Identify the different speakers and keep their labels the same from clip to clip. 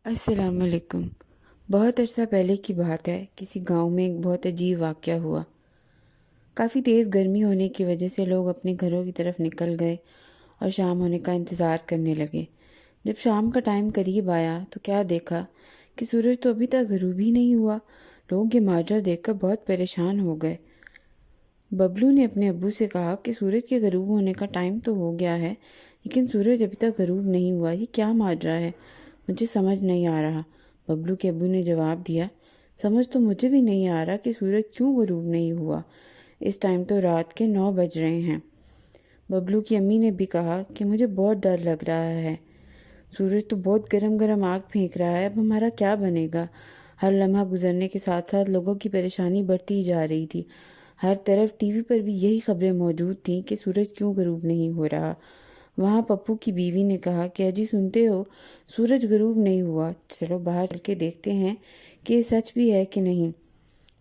Speaker 1: अस्सलाम वालेकुम। बहुत अरसा पहले की बात है, किसी गांव में एक बहुत अजीब वाक़या हुआ। काफ़ी तेज़ गर्मी होने की वजह से लोग अपने घरों की तरफ निकल गए और शाम होने का इंतज़ार करने लगे। जब शाम का टाइम करीब आया तो क्या देखा कि सूरज तो अभी तक ग़ुरूब ही नहीं हुआ। लोग ये माजरा देखकर बहुत परेशान हो गए। बबलू ने अपने अब्बू से कहा कि सूरज के ग़ुरूब होने का टाइम तो हो गया है, लेकिन सूरज अभी तक ग़ुरूब नहीं हुआ। ये क्या माजरा है, मुझे समझ नहीं आ रहा। बबलू के अब्बू ने जवाब दिया, समझ तो मुझे भी नहीं आ रहा कि सूरज क्यों ग़ुरूब नहीं हुआ। इस टाइम तो रात के 9 बज रहे हैं। बबलू की अम्मी ने भी कहा कि मुझे बहुत डर लग रहा है। सूरज तो बहुत गरम गरम आग फेंक रहा है, अब हमारा क्या बनेगा। हर लम्हा गुजरने के साथ साथ लोगों की परेशानी बढ़ती जा रही थी। हर तरफ टीवी पर भी यही खबरें मौजूद थीं कि सूरज क्यों ग़ुरूब नहीं हो रहा। वहाँ पप्पू की बीवी ने कहा कि अजी सुनते हो, सूरज ग़ुरूब नहीं हुआ, चलो बाहर चल के देखते हैं कि ये सच भी है कि नहीं।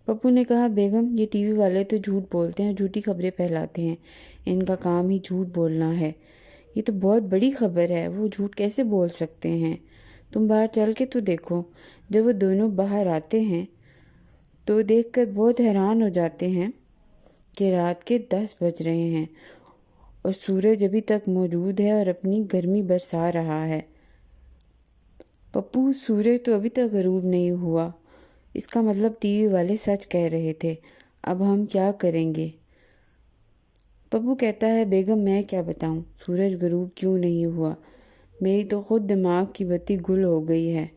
Speaker 1: पप्पू ने कहा, बेगम ये टीवी वाले तो झूठ बोलते हैं, झूठी खबरें फैलाते हैं, इनका काम ही झूठ बोलना है। ये तो बहुत बड़ी खबर है, वो झूठ कैसे बोल सकते हैं। तुम बाहर चल के तो देखो। जब वो दोनों बाहर आते हैं तो देखकर बहुत हैरान हो जाते हैं कि रात के 10 बज रहे हैं और सूरज अभी तक मौजूद है और अपनी गर्मी बरसा रहा है। पप्पू, सूरज तो अभी तक ग़ुरूब नहीं हुआ, इसका मतलब टीवी वाले सच कह रहे थे। अब हम क्या करेंगे। पप्पू कहता है, बेगम मैं क्या बताऊं, सूरज ग़ुरूब क्यों नहीं हुआ, मेरी तो खुद दिमाग की बत्ती गुल हो गई है।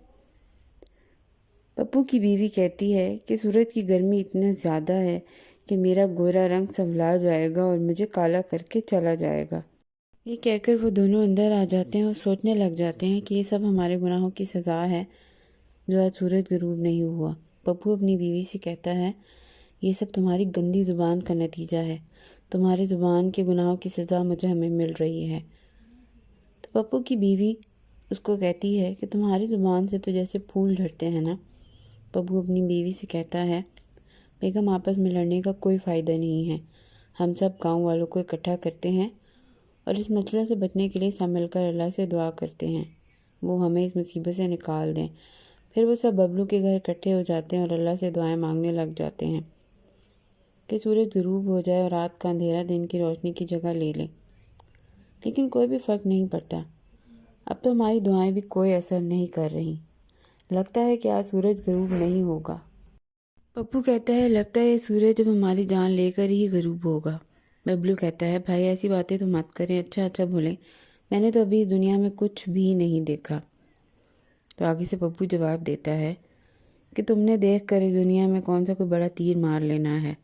Speaker 1: पप्पू की बीवी कहती है कि सूरज की गर्मी इतना ज़्यादा है कि मेरा गोरा रंग संभला जाएगा और मुझे काला करके चला जाएगा। ये कहकर वो दोनों अंदर आ जाते हैं और सोचने लग जाते हैं कि ये सब हमारे गुनाहों की सज़ा है जो आज सूरज ग़ुरूब नहीं हुआ। पप्पू अपनी बीवी से कहता है, ये सब तुम्हारी गंदी ज़ुबान का नतीजा है, तुम्हारी ज़ुबान के गुनाहों की सज़ा मुझे हमें मिल रही है। तो पप्पू की बीवी उसको कहती है कि तुम्हारी ज़ुबान से तो जैसे फूल झड़ते हैं ना। पप्पू अपनी बीवी से कहता है, बेगम आपस में लड़ने का कोई फ़ायदा नहीं है, हम सब गांव वालों को इकट्ठा करते हैं और इस मसले से बचने के लिए सब मिलकर अल्लाह से दुआ करते हैं, वो हमें इस मुसीबत से निकाल दें। फिर वो सब बबलू के घर इकट्ठे हो जाते हैं और अल्लाह से दुआएं मांगने लग जाते हैं कि सूरज ग़ुरूब हो जाए और रात का अंधेरा दिन की रोशनी की जगह ले ले। लेकिन कोई भी फ़र्क नहीं पड़ता। अब तो हमारी दुआएं भी कोई असर नहीं कर रही। लगता है कि आज सूरज ग़ुरूब नहीं होगा। पप्पू कहता है, लगता है सूरज अब हमारी जान लेकर ही ग़ुरूब होगा। बबलू कहता है, भाई ऐसी बातें तो मत करें, अच्छा अच्छा बोलें, मैंने तो अभी इस दुनिया में कुछ भी नहीं देखा। तो आगे से पप्पू जवाब देता है कि तुमने देख कर इस दुनिया में कौन सा कोई बड़ा तीर मार लेना है।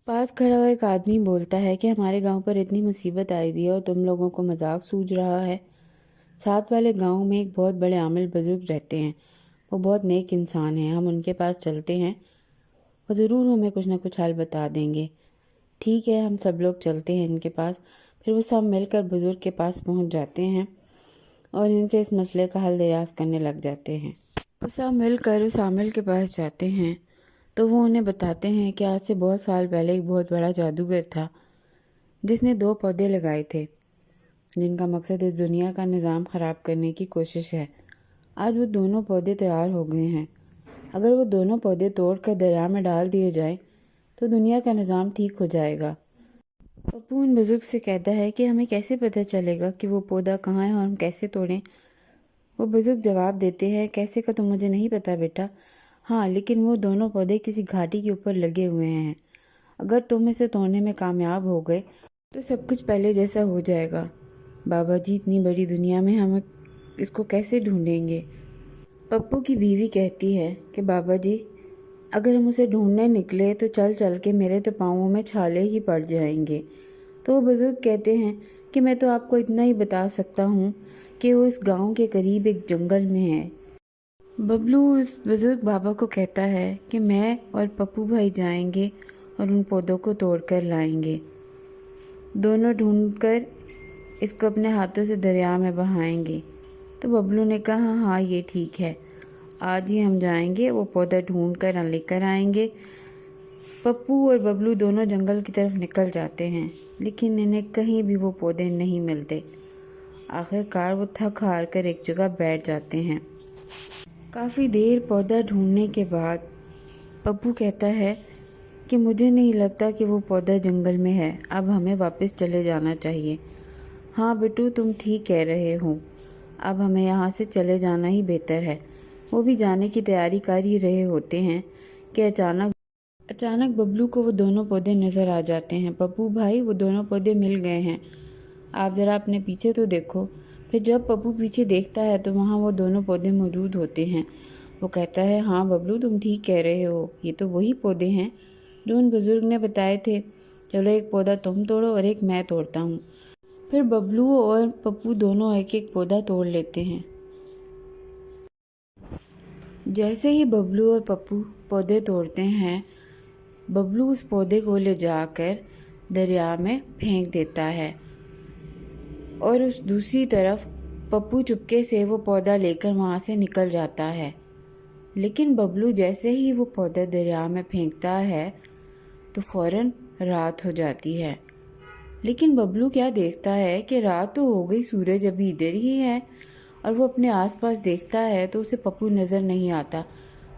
Speaker 1: पास खड़ा हुआ एक आदमी बोलता है कि हमारे गांव पर इतनी मुसीबत आई हुई है और तुम लोगों को मजाक सूझ रहा है। साथ वाले गांव में एक बहुत बड़े आमिल बुजुर्ग रहते हैं, वो बहुत नेक इंसान हैं, हम उनके पास चलते हैं, वो ज़रूर हमें कुछ ना कुछ हल बता देंगे। ठीक है, हम सब लोग चलते हैं इनके पास। फिर वो सब मिलकर बुजुर्ग के पास पहुंच जाते हैं और इनसे इस मसले का हल दरियाफ्त करने लग जाते हैं। वो सब मिलकर उस आमिल के पास जाते हैं तो वो उन्हें बताते हैं कि आज से बहुत साल पहले एक बहुत बड़ा जादूगर था जिसने 2 पौधे लगाए थे जिनका मकसद इस दुनिया का निज़ाम ख़राब करने की कोशिश है। आज वो दोनों पौधे तैयार हो गए हैं। अगर वो दोनों पौधे तोड़कर दरिया में डाल दिए जाएं तो दुनिया का निज़ाम ठीक हो जाएगा। पप्पू उन बुजुर्ग से कहता है कि हमें कैसे पता चलेगा कि वो पौधा कहाँ है और हम कैसे तोड़ें। वो बुजुर्ग जवाब देते हैं, कैसे का तो मुझे नहीं पता बेटा, हाँ लेकिन वो दोनों पौधे किसी घाटी के ऊपर लगे हुए हैं। अगर तुम इसे तोड़ने में कामयाब हो गए तो सब कुछ पहले जैसा हो जाएगा। बाबा जी, इतनी बड़ी दुनिया में हम इसको कैसे ढूंढेंगे। पप्पू की बीवी कहती है कि बाबा जी, अगर हम उसे ढूंढने निकले तो चल चल के मेरे तो पाँवों में छाले ही पड़ जाएंगे। तो वो बुजुर्ग कहते हैं कि मैं तो आपको इतना ही बता सकता हूँ कि वो इस गांव के करीब एक जंगल में है। बबलू उस बुजुर्ग बाबा को कहता है कि मैं और पप्पू भाई जाएंगे और उन पौधों को तोड़कर लाएंगे। दोनों ढूंढकर इसको अपने हाथों से दरिया में बहाएंगे। तो बबलू ने कहा, हाँ ये ठीक है, आज ही हम जाएंगे, वो पौधा ढूंढ कर लेकर आएंगे। पप्पू और बबलू दोनों जंगल की तरफ निकल जाते हैं, लेकिन इन्हें कहीं भी वो पौधे नहीं मिलते। آخر کار وہ تھک ہار کر ایک جگہ بیٹھ جاتے ہیں۔ کافی دیر پودا ڈھونڈنے کے بعد پپو کہتا ہے کہ مجھے نہیں لگتا کہ وہ پودا جنگل میں ہے، اب ہمیں واپس چلے جانا چاہیے۔ ہاں بٹو، تم ٹھیک کہہ رہے ہو، اب ہمیں یہاں سے چلے جانا ہی بہتر ہے۔ وہ بھی جانے کی تیاری کر ہی رہے ہوتے ہیں کہ اچانک ببلو کو وہ دونوں پودے نظر آ جاتے ہیں۔ پپو بھائی، وہ دونوں پودے مل گئے ہیں، آپ ذرا اپنے پیچھے تو دیکھو۔ پھر جب پپو پیچھے دیکھتا ہے تو وہاں وہ دونوں پودے موجود ہوتے ہیں۔ وہ کہتا ہے، ہاں ببلو، تم ٹھیک کہہ رہے ہو، یہ تو وہی پودے ہیں جو ان بزرگ نے بتائے تھے۔ چلو ایک پودا تم توڑو اور ایک میں توڑتا ہوں۔ پھر ببلو اور پپو دونوں ایک ایک پودا توڑ لیتے ہیں۔ جیسے ہی ببلو اور پپو پودے توڑتے ہیں، ببلو اس پودے کو لے جا کر دریا میں پھینک دیتا ہے اور اس دوسری طرف پپو چپکے سے وہ پودا لے کر وہاں سے نکل جاتا ہے۔ لیکن ببلو جیسے ہی وہ پودا دریا میں پھینکتا ہے تو فوراً رات ہو جاتی ہے۔ لیکن ببلو کیا دیکھتا ہے کہ رات تو ہو گئی، سورج ابھی ادھر ہی ہے، اور وہ اپنے آس پاس دیکھتا ہے تو اسے پپو نظر نہیں آتا۔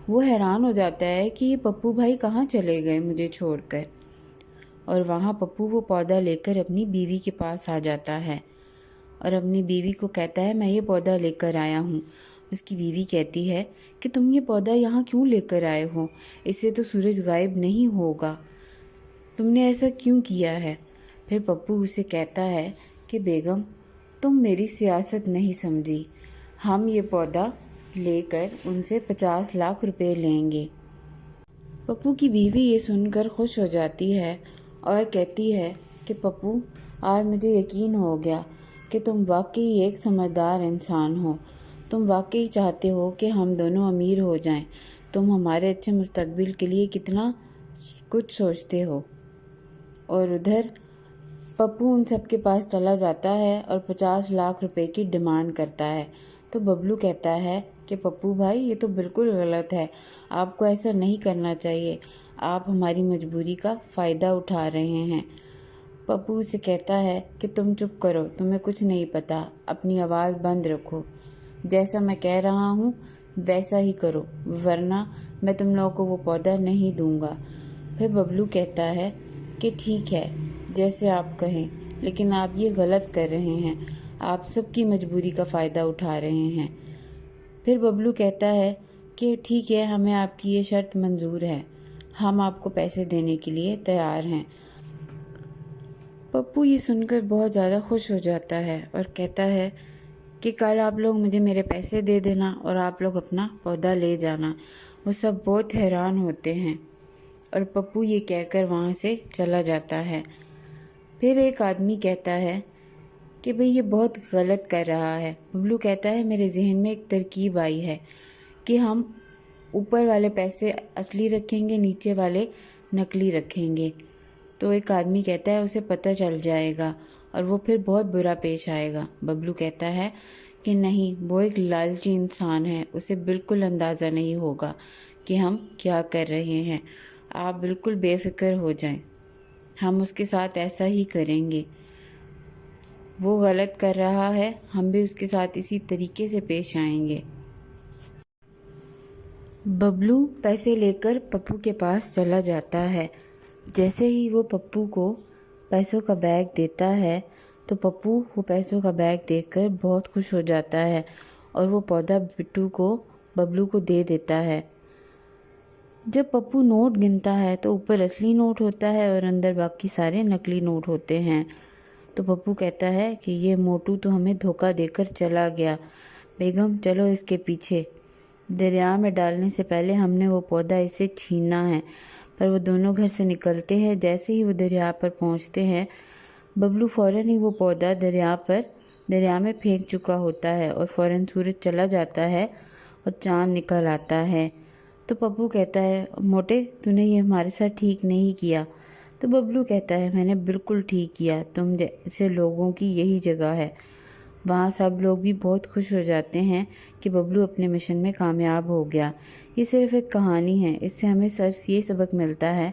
Speaker 1: وہ حیران ہو جاتا ہے کہ یہ پپو بھائی کہاں چلے گئے مجھے چھوڑ کر، اور وہاں پپو وہ پودا لے کر اپنی بیوی کے پاس آ جاتا ہے اور اپنی بیوی کو کہتا ہے، میں یہ پودا لے کر آیا ہوں۔ اس کی بیوی کہتی ہے کہ تم یہ پودا یہاں کیوں لے کر آئے ہو؟ اس سے تو سورج غائب نہیں ہوگا، تم نے ایسا کیوں کیا ہے؟ پھر پپو اسے کہتا ہے کہ بیگم، تم میری سیاست نہیں سمجھی، ہم یہ پودا لے کر ان سے 50 لاکھ روپے لیں گے۔ پپو کی بیوی یہ سن کر خوش ہو جاتی ہے اور کہتی ہے کہ پپو، آج مجھے یقین ہو گیا کہ تم واقعی ایک سمجھدار انسان ہو، تم واقعی چاہتے ہو کہ ہم دونوں امیر ہو جائیں، تم ہمارے اچھے مستقبل کے لیے کتنا کچھ سوچتے ہو۔ اور ادھر پپو ان سب کے پاس چلا جاتا ہے اور 50 لاکھ روپے کی ڈیمانڈ کرتا ہے۔ تو ببلو کہتا ہے کہ پپو بھائی، یہ تو بالکل غلط ہے، آپ کو ایسا نہیں کرنا چاہیے، آپ ہماری مجبوری کا فائدہ اٹھا رہے ہیں۔ پپو اسے کہتا ہے کہ تم چپ کرو، تمہیں کچھ نہیں پتا، اپنی آواز بند رکھو، جیسا میں کہہ رہا ہوں ویسا ہی کرو، ورنہ میں تم لوگوں کو وہ پودا نہیں دوں گا۔ پھر ببلو کہتا ہے کہ ٹھیک ہے، جیسے آپ کہیں، لیکن آپ یہ غلط کر رہے ہیں، آپ سب کی مجبوری کا فائدہ اٹھا رہے ہیں۔ پھر ببلو کہتا ہے کہ ٹھیک ہے، ہمیں آپ کی یہ شرط منظور ہے، ہم آپ کو پیسے دینے کے لیے تیار ہیں۔ پپو یہ سن کر بہت زیادہ خوش ہو جاتا ہے اور کہتا ہے کہ کل آپ لوگ مجھے میرے پیسے دے دینا اور آپ لوگ اپنا پودا لے جانا۔ وہ سب بہت حیران ہوتے ہیں اور پپو یہ کہہ کر وہاں سے چلا جاتا ہے۔ پھر ایک آدمی کہتا ہے کہ بھئی یہ بہت غلط کر رہا ہے۔ ببلو کہتا ہے، میرے ذہن میں ایک ترکیب آئی ہے کہ ہم اوپر والے پیسے اصلی رکھیں گے، نیچے والے نقلی رکھیں گے۔ تو ایک آدمی کہتا ہے اسے پتہ چل جائے گا اور وہ پھر بہت برا پیش آئے گا۔ ببلو کہتا ہے کہ نہیں، وہ ایک لالچی انسان ہے، اسے بالکل اندازہ نہیں ہوگا کہ ہم کیا کر رہے ہیں، آپ بالکل بے فکر ہو جائیں، ہم اس کے ساتھ ایسا ہی کریں گے، وہ غلط کر رہا ہے، ہم بھی اس کے ساتھ اسی طریقے سے پیش آئیں گے۔ ببلو پیسے لے کر پپو کے پاس چلا جاتا ہے۔ جیسے ہی وہ پپو کو پیسوں کا بیگ دیتا ہے تو پپو وہ پیسوں کا بیگ دیکھ کر بہت خوش ہو جاتا ہے اور وہ پودا ببلو کو دے دیتا ہے۔ جب پپو نوٹ گنتا ہے تو اوپر اصلی نوٹ ہوتا ہے اور اندر باقی سارے نقلی نوٹ ہوتے ہیں۔ تو پپو کہتا ہے کہ یہ موٹو تو ہمیں دھوکہ دے کر چلا گیا، بیگم چلو اس کے پیچھے، دریا میں ڈالنے سے پہلے ہم نے وہ پودا اسے چھیننا ہے۔ پر وہ دونوں گھر سے نکلتے ہیں، جیسے ہی وہ دریا پر پہنچتے ہیں ببلو فوراً ہی وہ پودا دریا میں پھینک چکا ہوتا ہے اور فوراً سورج چلا جاتا ہے اور چاند نکل آتا ہے۔ تو پپو کہتا ہے، موٹے تو نے یہ ہمارے ساتھ ٹھیک نہیں کیا۔ تو ببلو کہتا ہے، میں نے بالکل ٹھیک کیا، تم جیسے لوگوں کی یہی جگہ ہے۔ وہاں سب لوگ بھی بہت خوش ہو جاتے ہیں کہ ببلو اپنے مشن میں کامیاب ہو گیا۔ یہ صرف ایک کہانی ہے، اس سے ہمیں صرف یہ سبق ملتا ہے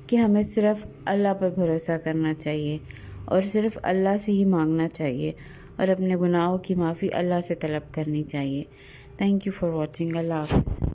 Speaker 1: کہ ہمیں صرف اللہ پر بھروسہ کرنا چاہیے اور صرف اللہ سے ہی مانگنا چاہیے اور اپنے گناہوں کی معافی اللہ سے طلب کرنی چاہیے۔ Thank you for watching. اللہ حافظ۔